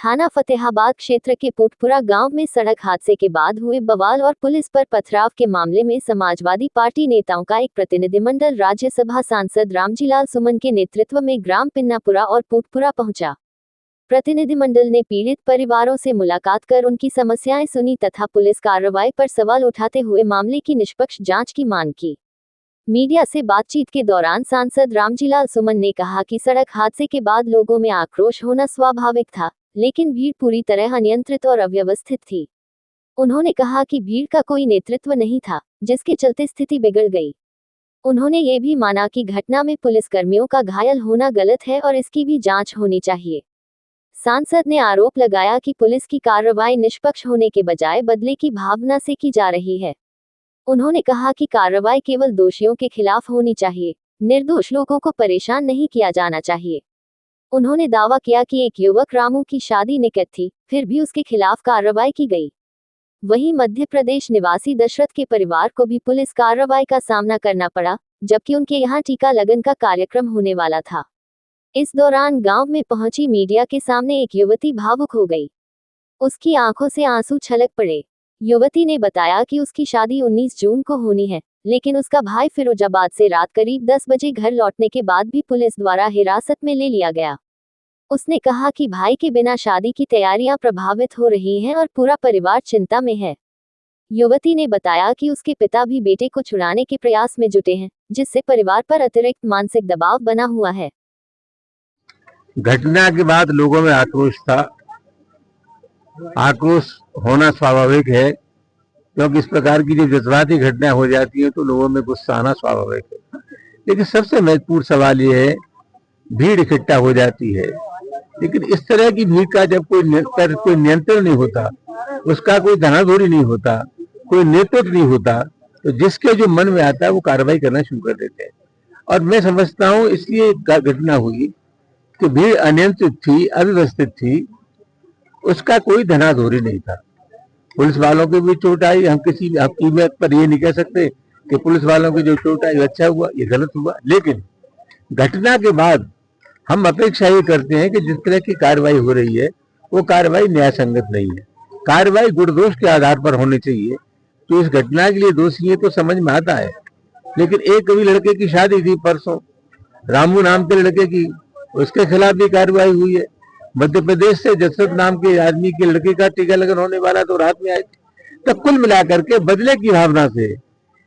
थाना फतेहाबाद क्षेत्र के पुटपुरा गांव में सड़क हादसे के बाद हुए बवाल और पुलिस पर पथराव के मामले में समाजवादी पार्टी नेताओं का एक प्रतिनिधिमंडल राज्यसभा सांसद रामजीलाल सुमन के नेतृत्व में ग्राम पिन्नापुरा और पुटपुरा पहुंचा। प्रतिनिधिमंडल ने पीड़ित परिवारों से मुलाकात कर उनकी समस्याएं सुनी तथा पुलिस कार्रवाई पर सवाल उठाते हुए मामले की निष्पक्ष जांच की मांग की। मीडिया से बातचीत के दौरान सांसद रामजीलाल सुमन ने कहा कि सड़क हादसे के बाद लोगों में आक्रोश होना स्वाभाविक था, लेकिन भीड़ पूरी तरह अनियंत्रित और अव्यवस्थित थी। उन्होंने कहा कि भीड़ का कोई नेतृत्व नहीं था, जिसके चलते स्थिति बिगड़ गई। उन्होंने ये भी माना कि घटना में पुलिसकर्मियों का घायल होना गलत है और इसकी भी जांच होनी चाहिए। सांसद ने आरोप लगाया कि पुलिस की कार्रवाई निष्पक्ष होने के बजाय बदले की भावना से की जा रही है। उन्होंने कहा कि कार्रवाई केवल दोषियों के खिलाफ होनी चाहिए, निर्दोष लोगों को परेशान नहीं किया जाना चाहिए। उन्होंने दावा किया कि एक युवक रामू की शादी निकट थी, फिर भी उसके खिलाफ कार्रवाई की गई। वहीं मध्य प्रदेश निवासी दशरथ के परिवार को भी पुलिस कार्रवाई का सामना करना पड़ा, जबकि उनके यहाँ टीका लगन का कार्यक्रम होने वाला था। इस दौरान गांव में पहुंची मीडिया के सामने एक युवती भावुक हो गई। उसकी आंखों से आंसू छलक पड़े। युवती ने बताया कि उसकी शादी 19 जून को होनी है, लेकिन उसका भाई फिरोजाबाद से रात करीब 10 बजे घर लौटने के बाद भी पुलिस द्वारा हिरासत में ले लिया गया। उसने कहा कि भाई के बिना शादी की तैयारियां प्रभावित हो रही हैं और पूरा परिवार चिंता में है। युवती ने बताया कि उसके पिता भी बेटे को छुड़ाने के प्रयास में जुटे हैं, जिससे परिवार पर अतिरिक्त मानसिक दबाव बना हुआ है। घटना के बाद लोगों में आक्रोश था। आक्रोश होना स्वाभाविक है, क्योंकि इस प्रकार की जब जज्बाती घटनाएं हो जाती हैं तो लोगों में गुस्सा आना स्वाभाविक है। लेकिन सबसे महत्वपूर्ण सवाल ये है, भीड़ इकट्ठा हो जाती है, लेकिन इस तरह की भीड़ का जब कोई नियंत्रण नहीं होता, उसका कोई धनाधोरी नहीं होता, कोई नेतृत्व नहीं होता, तो जिसके जो मन में आता है वो कार्रवाई करना शुरू कर देते हैं। और मैं समझता हूँ इसलिए घटना हुई कि भीड़ अनियंत्रित थी, अव्यवस्थित थी, उसका कोई धनाधोरी नहीं था। पुलिस वालों की भी चोट आई, हम किसी कीमत पर ये नहीं कह सकते कि पुलिस वालों की जो चोट आई अच्छा हुआ, ये गलत हुआ। लेकिन घटना के बाद हम अपेक्षा ये करते हैं कि जिस तरह की कार्रवाई हो रही है वो कार्रवाई न्याय संगत नहीं है। कार्रवाई गुण दोष के आधार पर होनी चाहिए। तो इस घटना के लिए दोषी है तो समझ में आता है, लेकिन एक कभी लड़के की शादी थी परसों, रामू नाम के लड़के की, उसके खिलाफ भी कार्रवाई हुई है। मध्य प्रदेश से जसरत नाम के आदमी के लड़के का टीका लगन होने वाला तो रात में आई थी। तब कुल मिलाकर के बदले की भावना से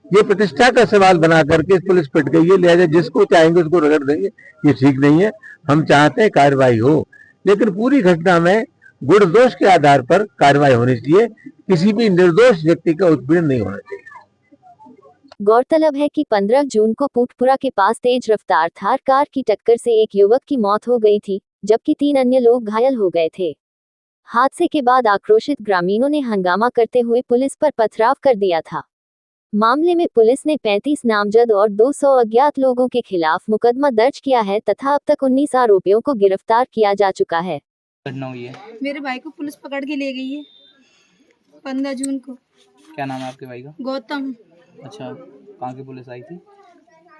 ये प्रतिष्ठा का सवाल बना करके पुलिस पिट गई है। लिहाजा जिसको चाहेंगे उसको रगड़ देंगे, ये ठीक नहीं है। हम चाहते हैं कार्रवाई हो, लेकिन पूरी घटना में गुण दोष के आधार पर कार्रवाई होनी चाहिए। किसी भी निर्दोष व्यक्ति का उत्पीड़न नहीं होना चाहिए। गौरतलब है कि 15 जून को पुटपुरा के पास तेज रफ्तार थार कार की टक्कर से एक युवक की मौत हो गई थी, जबकि 3 अन्य लोग घायल हो गए थे। हादसे के बाद आक्रोशित ग्रामीणों ने हंगामा करते हुए पुलिस पर पथराव कर दिया था। मामले में पुलिस ने 35 नामजद और 200 अज्ञात लोगों के खिलाफ मुकदमा दर्ज किया है तथा अब तक 19 आरोपियों को गिरफ्तार किया जा चुका है। घटना हुई है, मेरे भाई को पुलिस पकड़ के ले गई है 15 जून को। क्या नाम है आपके भाई का? गौतम। अच्छा, कहाँ की पुलिस आई थी?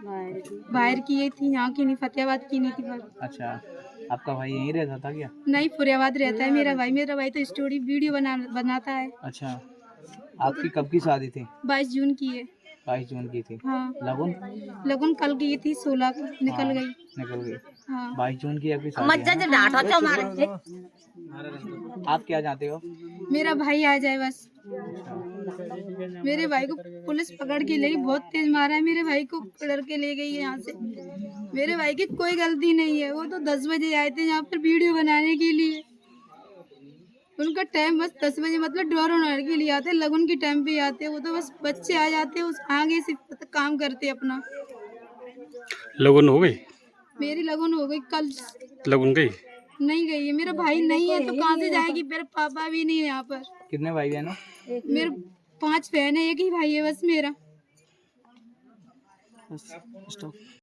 बाहर की ये थी, यहाँ की नहीं, फतेहाबाद की नहीं थी। अच्छा, आपका भाई यहीं रहता था क्या? नहीं, फतेहाबाद रहता है मेरा भाई तो स्टोरी वीडियो बनाता है। अच्छा, आपकी कब की शादी थी? 22 जून की है। 22 जून की थी। हाँ। लगन कल की थी, 16 की निकल गई। हाँ। 22 जून की आपकी शादी है। आप क्या चाहते हो? मेरा भाई आ जाए बस। मेरे भाई को पुलिस पकड़ के ले गई, बहुत तेज मारा है मेरे भाई को, पकड़ के ले गई है यहाँ से। मेरे भाई की कोई गलती नहीं है, वो तो 10 बजे आए थे यहाँ पर वीडियो बनाने के लिए। उनका टाइम बस 10 बजे, मतलब डोर होने के लिए आते, लगन के टाइम पे आते। वो तो बस बच्चे आ जाते, उस आगे से काम करते अपना। लगन हो गई? मेरी लगन हो गई कल। लगन गई? नहीं गई है, मेरा भाई नहीं है तो कहाँ से जाएगी। मेरे पापा भी नहीं है यहाँ पर। कितने भाई बहन हो? मेरे 5 बहन है, एक ही भाई है बस मेरा।